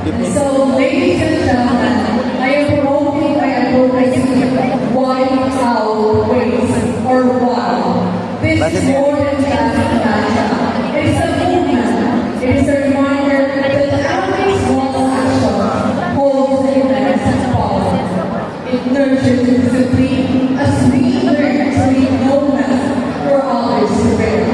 So, ladies and gentlemen, I am promoting my advocacy Wipe Out Waste or WOW. This is more than just a gotcha. It is a movement. It is a reminder that every small action holds immense power. It nurtures discipline as we learn to leave no mess for others to bear.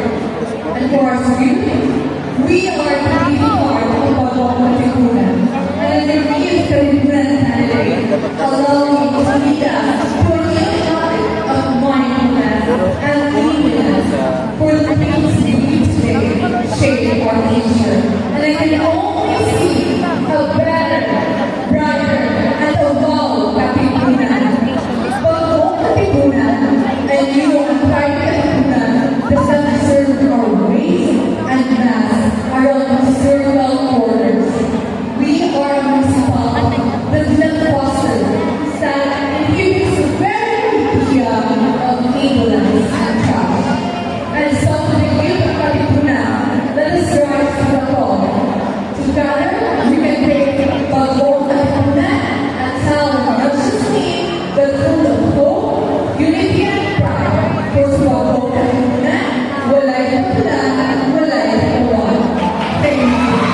And for our youth, we are the leading part of Bagong Katipunan. And the real Katipunan candidate allow me to lead us to a new habit of mindfulness and cleanliness for the things we need today shape our future. And I can only see a better, brighter, and a wow Katipunan. Bagong Katipunan and you are private Katipunan does not serve our ways and mass around circle corners. We are a municipality that let foster that inhibits the very idea of ignorance and trash. And so the youth of Katipunan, let us rise to the call. Together, we can take Bagong Katipunan and tell not just me, but full of hope, unity and pride. For Bagong Katipunan, walay Katipunan, walay Katipunan. Thank you.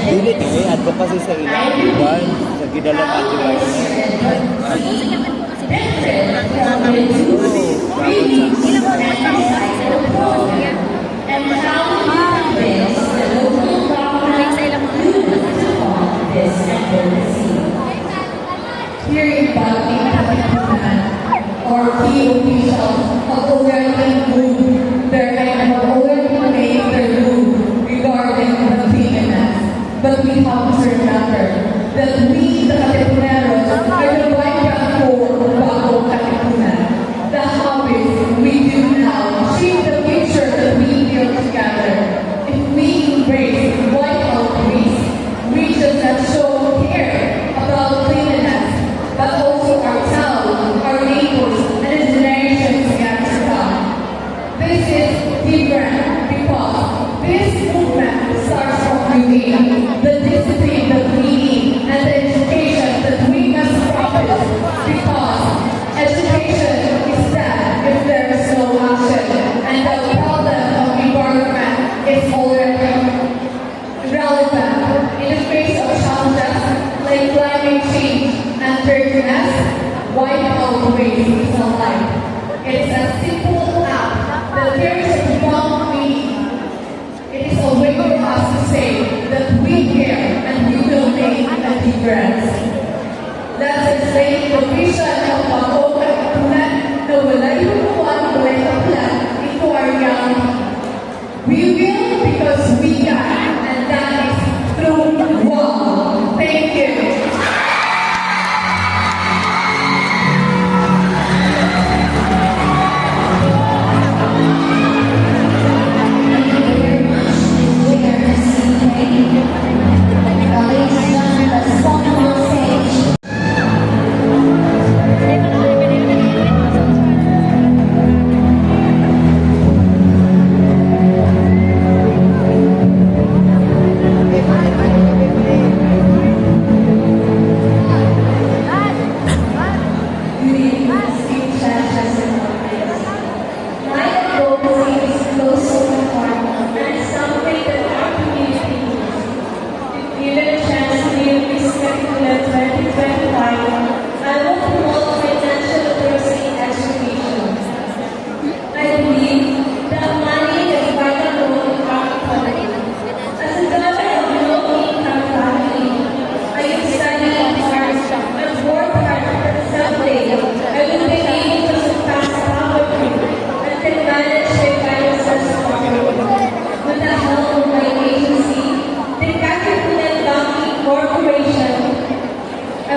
Dili kini advocacy sa ilang lugar sa gidalang Here in Bali, our key officials have already moved their and have already made their move regarding the cleanliness. But we have to remember that we, the Katipuneros, are the vibrant core of Bagong Katipunan. The habits we do now shape the future that we build together. If we embrace white out waste, we just not show care about cleanliness, but also our town, our neighbors, and the generations yet to come. This is different because this movement starts from within. The discipline that we need and the education that we must practice because education is that if there is no action and the problem of environment is already relevant in the face of challenges like climate change and dirtiness, wipe out waste is a life. It is a simple act that there is a profound meaning. It is a way for us to say that we care and we will make a difference. Let's explain the vision of Bagong Katipunan na walay lumuwan, walay kaplan, ito ay reality. We will because we can, and that is through WOW. Thank you.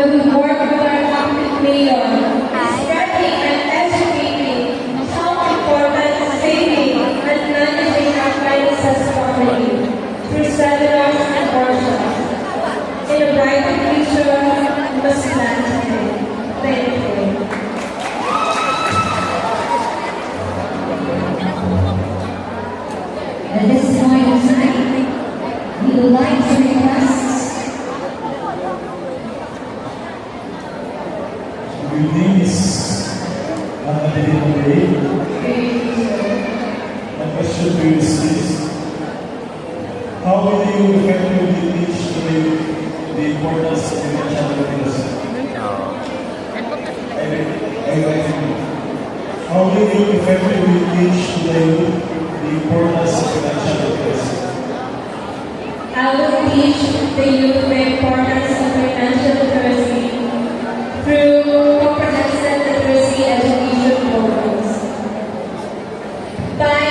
will work with our active mayor, spreading and educating how important saving and managing our finances properly through seminars and workshops. In a brighter future, we must plan today. Thank you. At this point of time, we would like to request Your name is Annalena Ray. My question to you is this: how will you effectively teach the youth the importance of financial literacy? How will you effectively teach the youth the importance of financial literacy? I will teach the youth the importance of financial literacy through comprehensive literacy education programs. By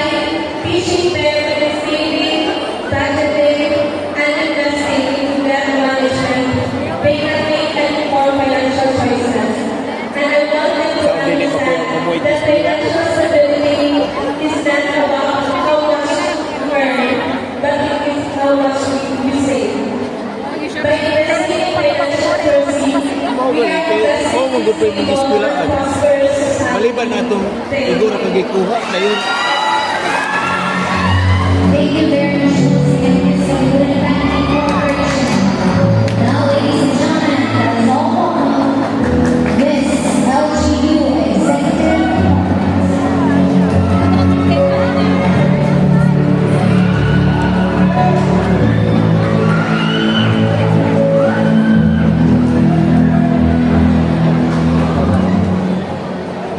teaching them saving, budgeting, and investing into debt management, they can make informed financial choices. And I want them to understand that financial stability is not about how much you earn, but it is how much you save. By investing in financial literacy, we are investing in a more prosperous society. Maliban na itong siguro kagikuha na yun. thank you very much once again, Ms. Good Banking Corporation. Now, ladies and gentlemen, that is all for this LGU Executive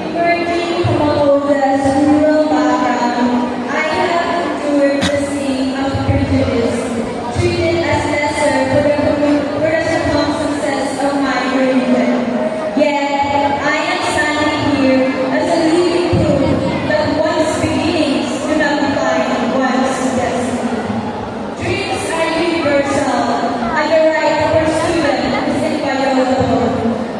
Emerging from Oda's rural background, I have endured the sea of prejudice, treated as lesser for the circumstances of my religion. Yet, I am standing here as a living proof that one's beginnings do not define one's destiny. Dreams are universal, and the right to pursue them is inviolable.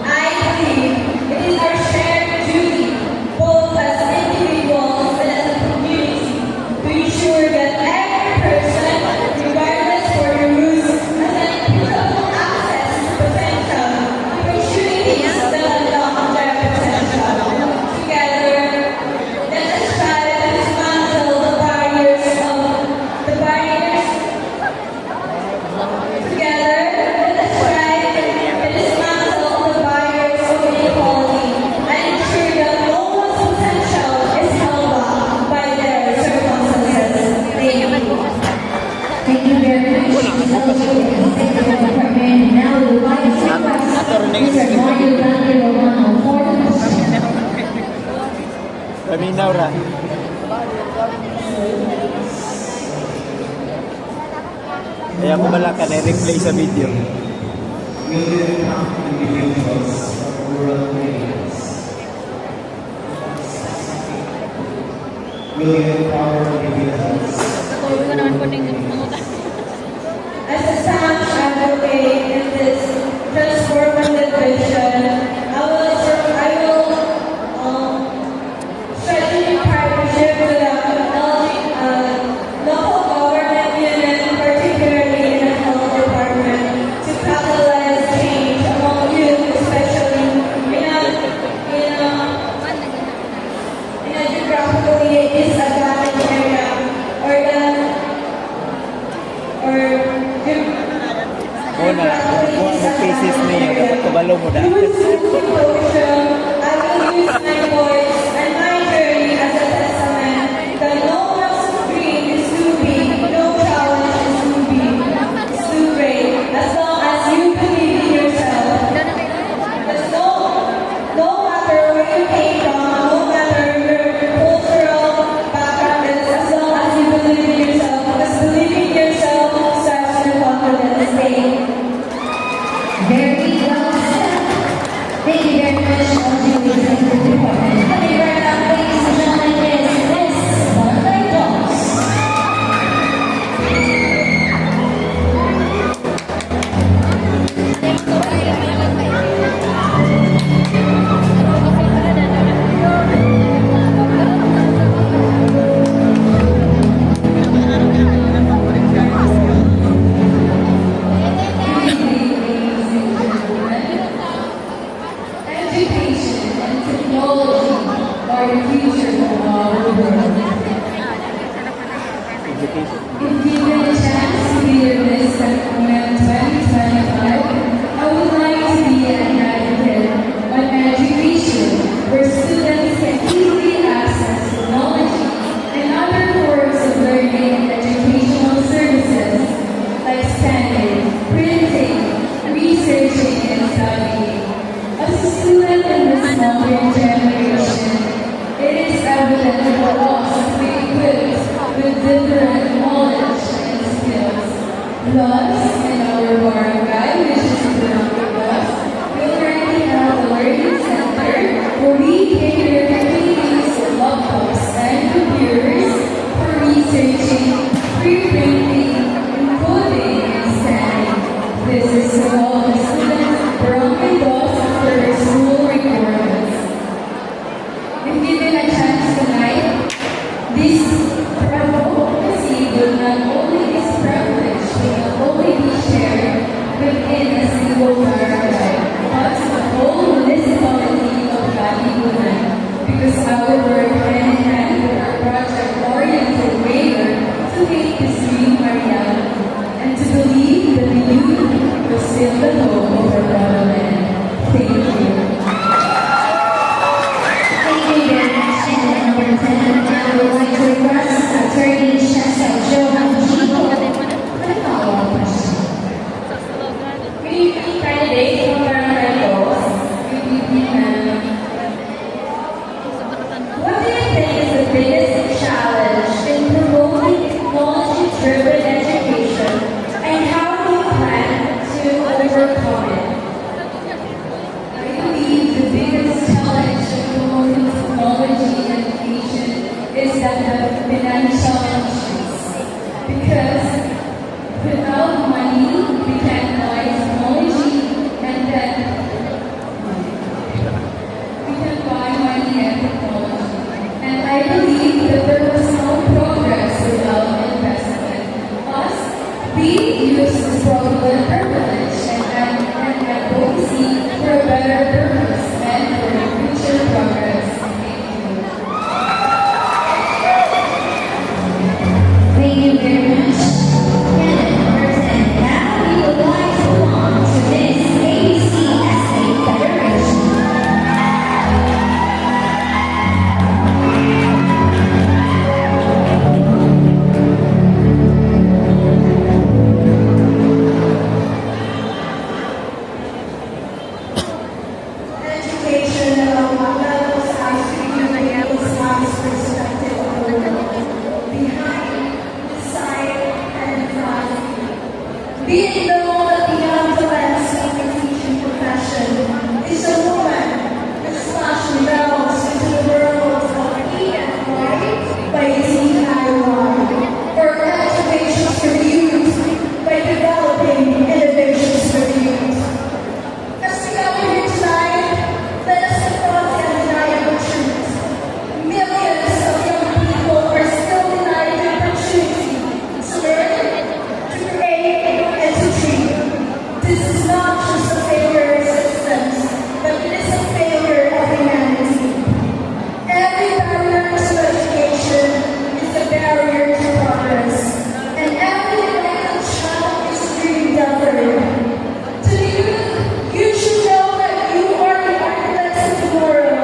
I believe it is our shared duty, both as individuals and as a community, to ensure that every person, regardless of their roots, has an equitable access to potential, opportunities that unlock their potential. Together, let us try to dismantle the barriers. Together, let us try to dismantle the barriers of inequality and ensure that no one's potential is held back by their circumstances. Thank you. Thank you very much, Ms. LGU Executive Department. Now, we would like to request Mr. Mario Dante Romano for the question. Paminaw ra. Kaya ko malaka na replay sa video. Will you empower individuals of rural areas? Will you empower individuals? As a sound advocate in this transformative vision, I will strengthen partnership with the local government unit, particularly in the health department, to catalyze change among youth, especially in a geographically disadvantaged area Oo na, kung mo cases niya, dapat kabalo mo na. Through this devotion, I will use my voice and my journey as a testament that no one's dream is too big, no challenge is too big, is too great, as long as you believe in yourself. Because no matter where you came from, no matter your cultural background is, as long as you believe in yourself, because believing in yourself starts with confidence. Very well said. Thank you very much, LGU Executive Department. Kami, important for us to be equipped with different knowledge and skills. Thus, in our barangay, which is Barangay Bus, we already have a learning center where we cater activities of laptops and computers for researching, pre-printing, encoding, and scanning. This is to all the students of Barangay Bus after their school requirements. If given a chance tonight, this advocacy will not only this privilege will not only be shared within a single barangay, but the whole municipality of Katipunan, because our work hand in hand with our project-oriented mayor to make this dream a reality, and to believe that the youth will still the hope of our government. Thank you. Thank you very much, candidate number 10. Now we would like to request Attorney Chester Johan Chico for the follow-up question. Good evening, candidates from Barangay Bus. Good evening, ma'am. What do you think is the biggest challenge in promoting technology-driven education, and how do you plan to overcome it? I believe the biggest challenge in promoting technology in education is that of financial issues. Because without money, we can't buy technology, and then we can buy money and technology. And I believe that there was no progress without investment. Us, we use this problem privilege and advocacy for a better purpose and for future progress. Thank you. Thank you very much. Candidate number 10. Now we would like to belong to this ABCSA Federation. Education was asked to give a science perspective of the world, behind, beside, and in front. Be it known that beyond the landscape of teaching profession is a woman who slashed bells into the world of E and Y by using IY, or activations for youth by developing innovations for youth. As we gather here tonight, let us confront the undeniable truth. Millions of young people are still denied the opportunity to learn, to create, and to dream. This is not just a failure of systems, but it is a failure of humanity. Every barrier to education is a barrier to progress, and every elected child is dreamed of. To the youth, you should know that you are the architects of tomorrow,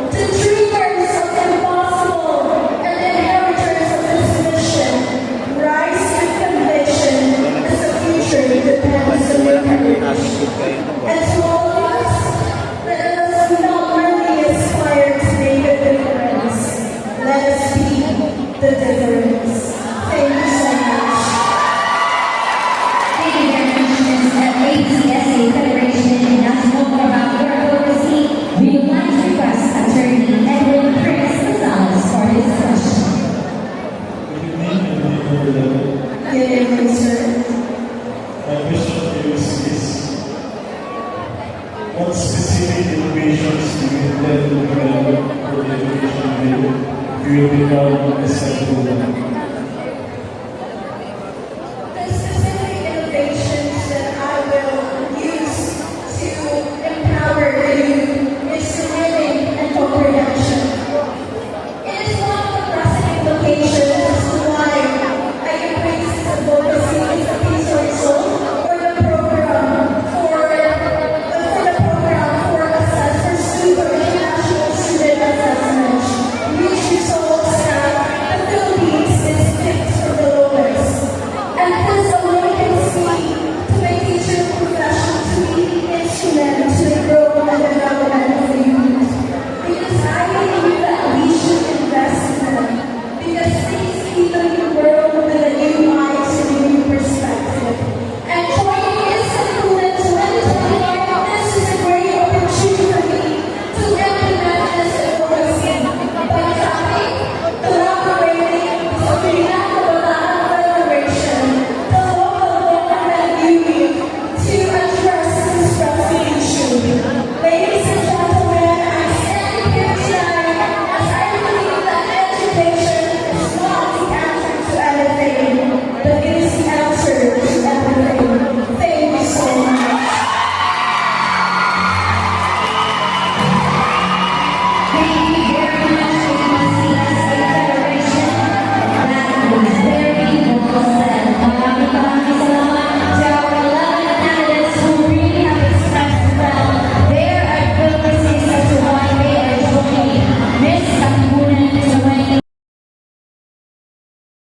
the dreamers of the impossible, and the inheritors of this mission. Rise with conviction, as the future depends on your courage. And to all of us, let us not merely aspire to make a difference. Let us be the difference. Thank you so much. Thank you very much, Ms. ABCSA Federation. And now to know more about your advocacy, we would like to request Attorney Edwin Chris Gonzalez for his question. Good evening, candidate number 11. Good evening, sir. My question to you is, what specific innovations do you intend to develop for the education bill you will become as